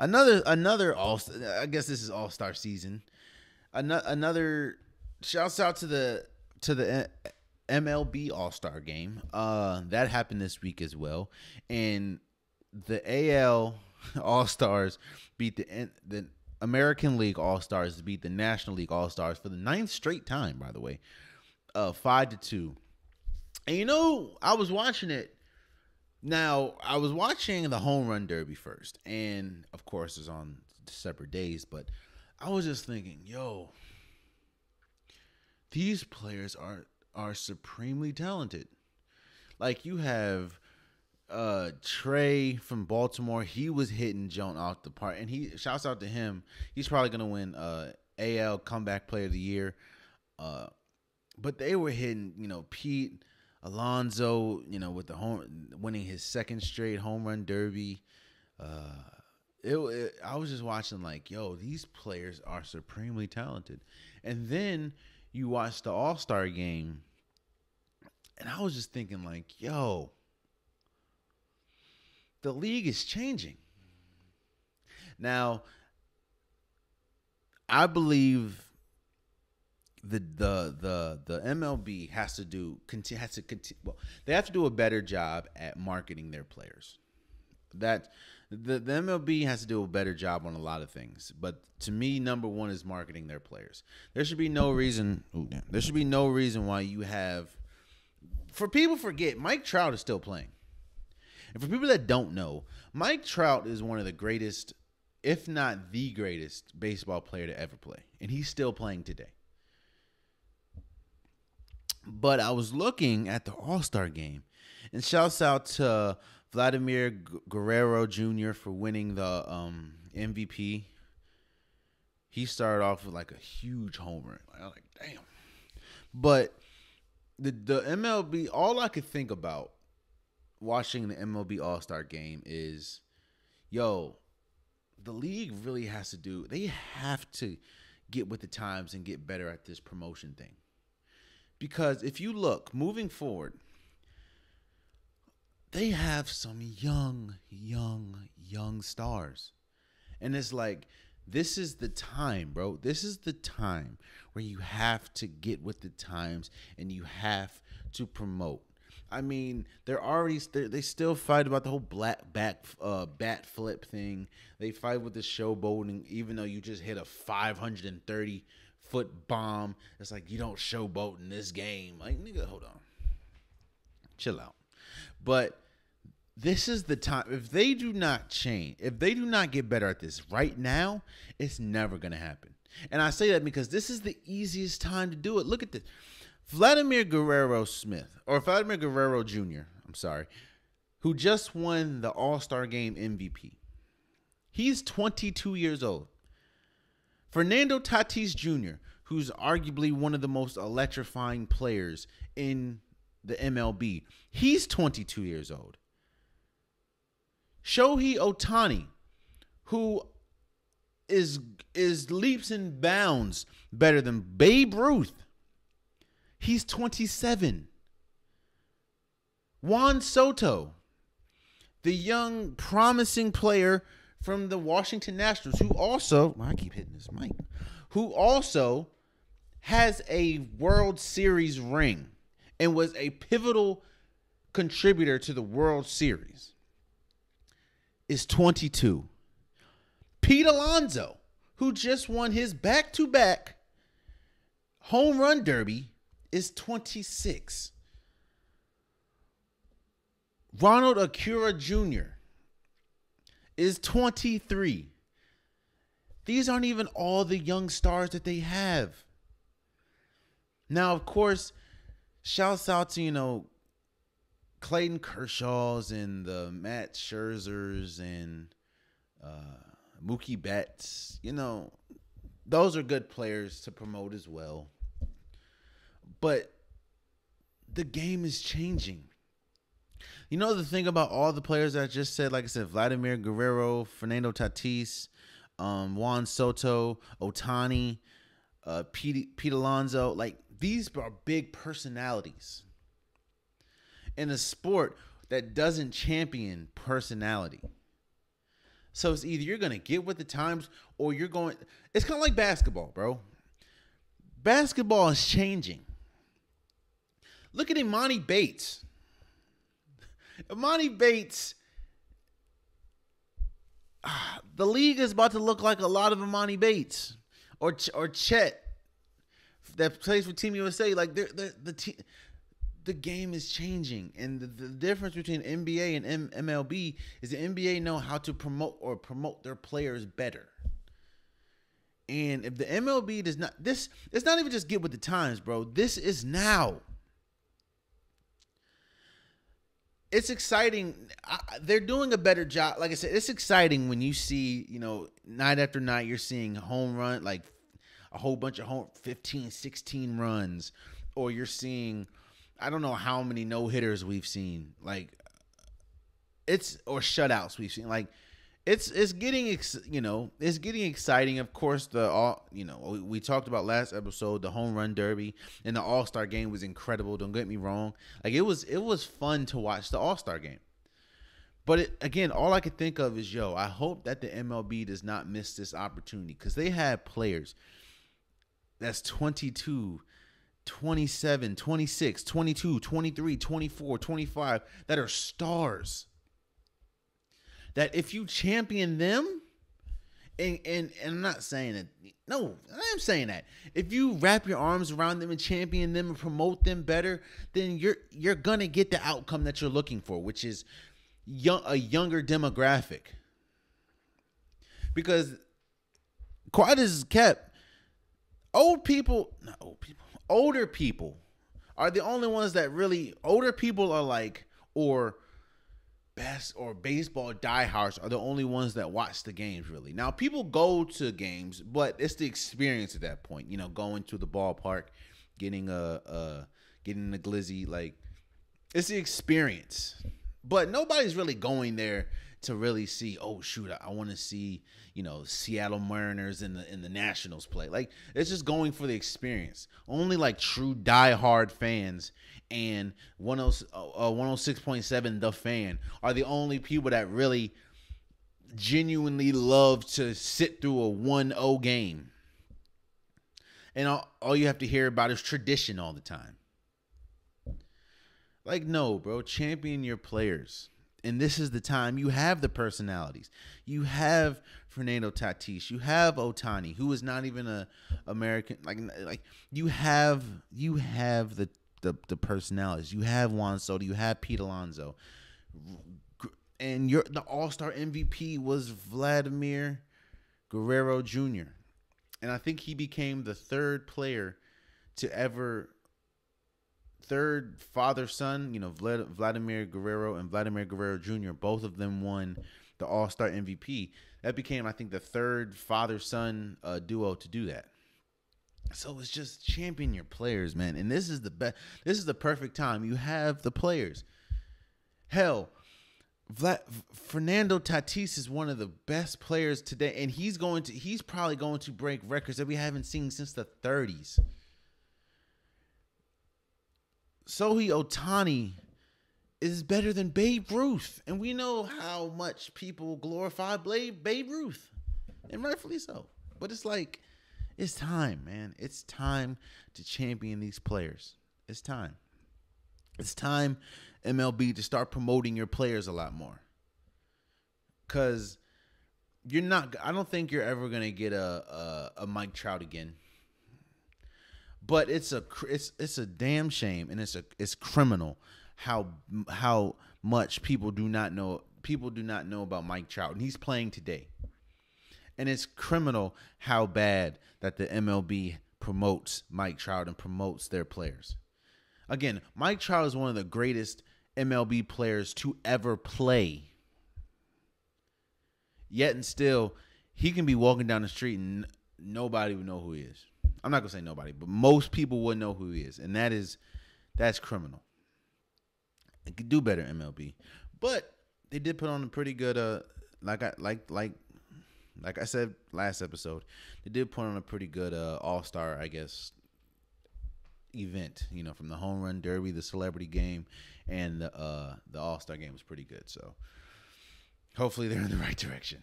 Another all. I guess this is All-Star season. Another shouts out to the MLB All-Star game. That happened this week as well, and the AL All-Stars beat the American League All-Stars beat the National League All-Stars for the ninth straight time. By the way, 5-2. And I was watching it. Now, I was watching the Home Run Derby first, and of course it's on separate days, but I was just thinking, these players are supremely talented. Like, you have Trey from Baltimore. He was hitting Joan out the park, and he shouts out to him. He's probably going to win AL Comeback Player of the Year. But they were hitting, Pete Alonso, with the winning his second straight home run derby. I was just watching like, these players are supremely talented. And then you watch the All-Star game, and I was just thinking like, the league is changing. Now, I believe the MLB has to continue. Well, they have to do a better job at marketing their players. That the MLB has to do a better job on a lot of things, but to me, number one is marketing their players. There should be no reason. There should be no reason why you have. For people forget, Mike Trout is still playing, and for people that don't know, Mike Trout is one of the greatest, if not the greatest, baseball player to ever play, and he's still playing today. But I was looking at the All-Star game, and shouts out to Vladimir Guerrero Jr. for winning the MVP. He started off with like a huge homer. I was like, damn. But the MLB, all I could think about watching the MLB All-Star game is, the league really has to do, they have to get with the times and get better at this promotion thing. Because if you look, moving forward, they have some young stars. And it's like, this is the time, bro. This is the time where you have to get with the times and you have to promote. I mean, they still fight about the whole bat flip thing. They fight with the showboating, even though you just hit a 530-foot bomb. It's like, you don't showboat in this game. Like, nigga, hold on. Chill out. But this is the time. If they do not change, if they do not get better at this right now, it's never going to happen. And I say that because this is the easiest time to do it. Look at this. Vladimir Guerrero Jr., I'm sorry, who just won the All-Star Game MVP. He's 22 years old. Fernando Tatis Jr., who's arguably one of the most electrifying players in the MLB, he's 22 years old. Shohei Ohtani, who is leaps and bounds better than Babe Ruth, he's 27. Juan Soto, the young, promising player from the Washington Nationals, who also, I keep hitting this mic, who also has a World Series ring and was a pivotal contributor to the World Series, is 22. Pete Alonso, who just won his back-to-back home run derby, is 26. Ronald Acuna Jr. is 23. These aren't even all the young stars that they have. Now, of course, shouts out to, Clayton Kershaw's and the Matt Scherzers and Mookie Betts. Those are good players to promote as well. But the game is changing. The thing about all the players that I just said, like I said, Vladimir Guerrero, Fernando Tatis, Juan Soto, Ohtani, Pete Alonso, like, these are big personalities in a sport that doesn't champion personality. So it's either you're going to get with the times or you're going. It's kind of like basketball, bro. Basketball is changing. Look at Imani Bates. Imani Bates. The league is about to look like a lot of Imani Bates or Chet that plays for Team USA. Like the game is changing, and the difference between NBA and MLB is the NBA know how to promote their players better. And if the MLB does not, it's not even just get with the times, bro. This is now. It's exciting. They're doing a better job. Like I said, it's exciting when you see, night after night, you're seeing home run, like a whole bunch of 15, 16 runs, or you're seeing, I don't know how many no-hitters we've seen, or shutouts we've seen. Like, it's getting exciting. Of course, we talked about last episode, the home run derby and the All-Star game was incredible. Don't get me wrong. Like, it was fun to watch the All-Star game. But again, all I could think of is, I hope that the MLB does not miss this opportunity, because they have players that's 22, 27, 26, 22, 23, 24, 25 that are stars. That if you champion them, and I'm not saying that, no, I am saying that. If you wrap your arms around them and champion them and promote them better, then you're gonna get the outcome that you're looking for, which is a younger demographic. Because quiet as kept, older people are the only ones that really, older people are like, or baseball diehards are the only ones that watch the games, really. Now, people go to games, but it's the experience at that point. Going to the ballpark, getting a glizzy, like, it's the experience. But nobody's really going there to really see, oh shoot, I want to see, Seattle Mariners and the Nationals play. Like, it's just going for the experience. Only like true diehard fans and 106.7 The Fan are the only people that really genuinely love to sit through a 1-0 game. And all you have to hear about is tradition all the time. Like, no, bro, champion your players. And this is the time. You have the personalities. You have Fernando Tatis. You have Ohtani, who is not even a American. Like you have the personalities. You have Juan Soto. You have Pete Alonso. And the All-Star MVP was Vladimir Guerrero Jr. And I think he became the third father-son, Vladimir Guerrero and Vladimir Guerrero Jr., both of them won the All-Star MVP. That became, I think, the third father-son duo to do that. So it's just champion your players, man. And this is the best. This is the perfect time. You have the players. Hell, Fernando Tatis is one of the best players today, and he's probably going to break records that we haven't seen since the 30s. Sohei Ohtani is better than Babe Ruth. And we know how much people glorify Babe Ruth. And rightfully so. But it's like, it's time, man. It's time to champion these players. It's time. It's time, MLB, to start promoting your players a lot more. Because I don't think you're ever going to get a Mike Trout again. But it's a damn shame, and it's criminal how much people do not know about Mike Trout, and he's playing today. And it's criminal how bad that the MLB promotes Mike Trout and promotes their players. Again, Mike Trout is one of the greatest MLB players to ever play. Yet and still, he can be walking down the street and nobody would know who he is. I'm not going to say nobody, but most people would know who he is. And that's criminal. It could do better, MLB. But they did put on a pretty good, like I said last episode, they did put on a pretty good all-star, I guess, event. From the home run derby, the celebrity game, and the all-star game was pretty good. So hopefully they're in the right direction.